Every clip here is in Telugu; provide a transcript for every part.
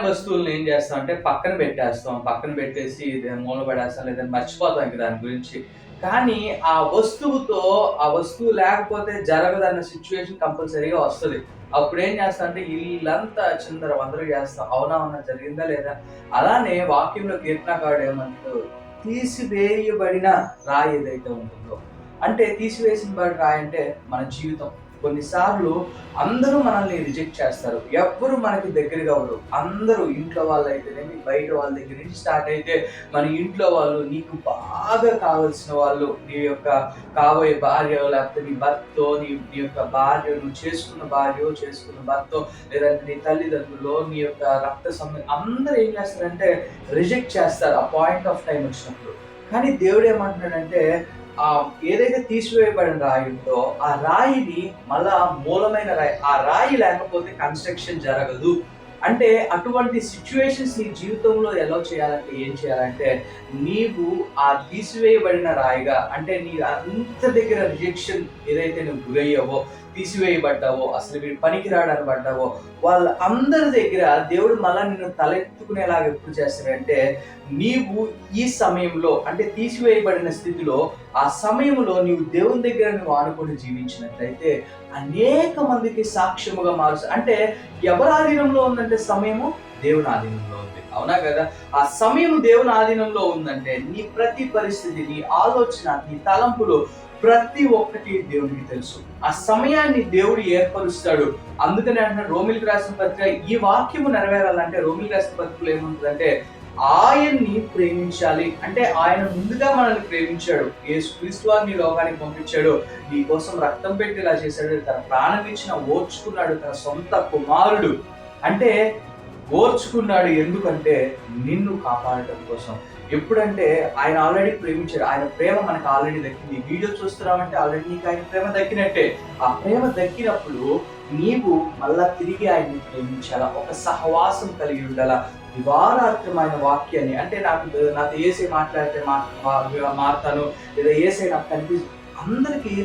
వస్తువులను ఏం చేస్తాం అంటే పక్కన పెట్టేస్తాం. పక్కన పెట్టేసి ఇదేమో మూల పడేస్తాం, లేదంటే మర్చిపోతాం ఇంక దాని గురించి. కానీ ఆ వస్తువు లేకపోతే జరగదన్న సిట్యుయేషన్ కంపల్సరీగా వస్తది. అప్పుడేం చేస్తామంటే ఇల్లంతా చిందరవందర చేస్తాం. అవునా? అవునా? జరిగిందా లేదా? అలానే వాక్యంలో కీర్తనకారుడు ఏమంటాడు? తీసివేయబడిన రాయి ఏదైతే ఉంటుందో, అంటే తీసివేసిన రాయి అంటే మన జీవితం. కొన్నిసార్లు అందరూ మనల్ని రిజెక్ట్ చేస్తారు. ఎవ్వరు మనకి దగ్గరగా అవ్వరు. అందరూ ఇంట్లో వాళ్ళైతేనేమి, బయట వాళ్ళ దగ్గర నుంచి స్టార్ట్ అయితే మన ఇంట్లో వాళ్ళు, నీకు బాగా కావాల్సిన వాళ్ళు, నీ యొక్క కాబోయే భార్యో, లేకపోతే నీ భర్తో, నీ యొక్క భార్య, నువ్వు చేసుకున్న భర్తో, లేదంటే నీ తల్లిదండ్రులో, నీ యొక్క రక్త సంబంధం అందరూ ఏం చేస్తారంటే రిజెక్ట్ చేస్తారు ఆ పాయింట్ ఆఫ్ టైం వచ్చినప్పుడు. కానీ దేవుడు ఏమంటున్నాడంటే ఏదైతే తీసివేయబడిన రాయి ఉందో ఆ రాయిని మళ్ళా మూలమైన రాయి, ఆ రాయి లేకపోతే కన్స్ట్రక్షన్ జరగదు. అంటే అటువంటి సిచ్యువేషన్స్ నీ జీవితంలో ఎలా చేయాలంటే ఏం చేయాలంటే, నీవు ఆ తీసివేయబడిన రాయిగా, అంటే నీ అంత దగ్గర రిజెక్షన్ ఏదైతే నువ్వు గురయ్యావో, తీసివేయబడ్డావో, అసలు వీడు పనికిరాడని పడ్డావో, వాళ్ళ అందరి దగ్గర దేవుడు మళ్ళా నిన్ను తలెత్తుకునేలాగా ఎప్పుడు చేస్తాడంటే, నీవు ఈ సమయంలో అంటే తీసివేయబడిన స్థితిలో ఆ సమయంలో నీవు దేవుని దగ్గర నువ్వు ఆనుకొని జీవించినట్లయితే అనేక మందికి సాక్ష్యముగా మారుస్తా. అంటే ఎవరి ఆధీనంలో ఉందంటే సమయము దేవుని ఆధీనంలో ఉంది. అవునా కదా? ఆ సమయం దేవుని ఆధీనంలో ఉందంటే నీ ప్రతి పరిస్థితి, నీ ఆలోచన, నీ తలంపులు ప్రతి ఒక్కటి దేవునికి తెలుసు. ఆ సమయాన్ని దేవుడు ఏర్పరుస్తాడు. అందుకనే అంటున్నాడు రోమిలికి రాసిన పత్రిక, ఈ వాక్యము నెరవేరాలంటే రోమిలికి రాసిన పత్రికలో ఏముంటుందంటే, ఆయన్ని ప్రేమించాలి. అంటే ఆయన ముందుగా మనల్ని ప్రేమించాడు. యేసుక్రీస్తు వారిని లోకానికి పంపించాడు, నీ కోసం రక్తం పెట్టి ఇలా చేశాడు, తన ప్రాణం ఇచ్చిన ఓర్చుకున్నాడు, తన సొంత కుమారుడు. అంటే ఓర్చుకున్నాడు ఎందుకంటే నిన్ను కాపాడటం కోసం. ఎప్పుడంటే ఆయన ఆల్రెడీ ప్రేమించాడు. ఆయన ప్రేమ మనకు ఆల్రెడీ దక్కింది. వీడియో చూస్తున్నామంటే ఆల్రెడీ నీకు ఆయన ప్రేమ దక్కినట్టే. ఆ ప్రేమ దక్కినప్పుడు నీవు మళ్ళా తిరిగి ఆయన్ని ప్రేమించాలా, ఒక సహవాసం కలిగి ఉండాలా. వివాదార్థమైన వాక్యాన్ని, అంటే నాతో ఏసై మాట్లాడితే మారుతాను, లేదా ఏసై నాకు కనిపిస్తుంది, అందరికీ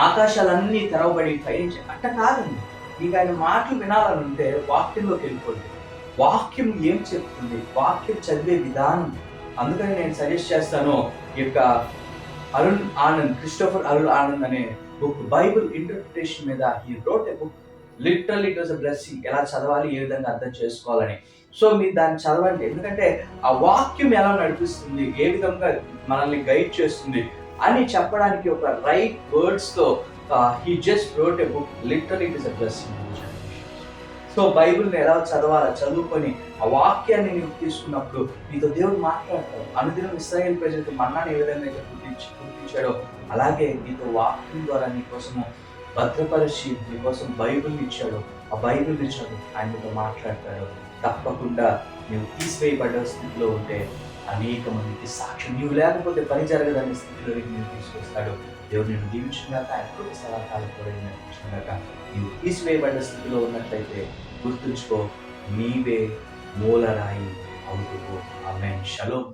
ఆకాశాలన్నీ తెరవబడి పయించి అట్ట కాదండి. నీకు ఆయన మాటలు వినాలని ఉంటే వాక్యంలోకి వెళ్ళిపోండి. వాక్యం ఏం చెప్తుంది, వాక్యం చదివే విధానం. అందుకని నేను సజెస్ట్ చేస్తాను, ఈ యొక్క క్రిస్టోఫర్ అరుణ్ ఆనంద్ అనే బుక్, బైబుల్ ఇంటర్ప్రిటేషన్ మీద he wrote a book. Literally it was a blessing. ఎలా చదవాలి, ఏ విధంగా అర్థం చేసుకోవాలని. సో మీరు దాన్ని చదవండి. ఎందుకంటే ఆ వాక్యం ఎలా నడిపిస్తుంది, ఏ విధంగా మనల్ని గైడ్ చేస్తుంది అని చెప్పడానికి ఒక రైట్ వర్డ్స్ తో he just wrote a book. Literally it is a blessing. So బైబిల్ని ఎలా చదవాలా, చదువుకొని ఆ వాక్యాన్ని నీవు తీసుకున్నప్పుడు నీతో దేవుడు మాట్లాడతాడు. అనుదినం ఇశ్రాయేలు ప్రజలకు మన్నాను ఏ విధంగా గుర్తించాడో అలాగే నీతో వాక్యం ద్వారా నీకోసము భద్రపరిచి నీకోసం బైబిల్ని ఇచ్చాడు. ఆ బైబిల్ని ఇచ్చాడు, ఆయన నీతో మాట్లాడతాడు. తప్పకుండా నీవు తీసివేయబడ్డ స్థితిలో ఉంటే అనేక మందికి సాక్ష్యం, నీవు లేకపోతే పని జరగదనే స్థితిలోకి నేను తీసుకొస్తాడు. దేవుడు నేను దీవించినాక, ఆయన కృప సలహాలు కూడా నడిపించినాక, నీవు తీసివేయబడ్డ స్థితిలో ఉన్నట్లయితే గుర్తుంచుకో, నీవే మూలరాయి అవుతువు. ఆమేన్. షలోమ్.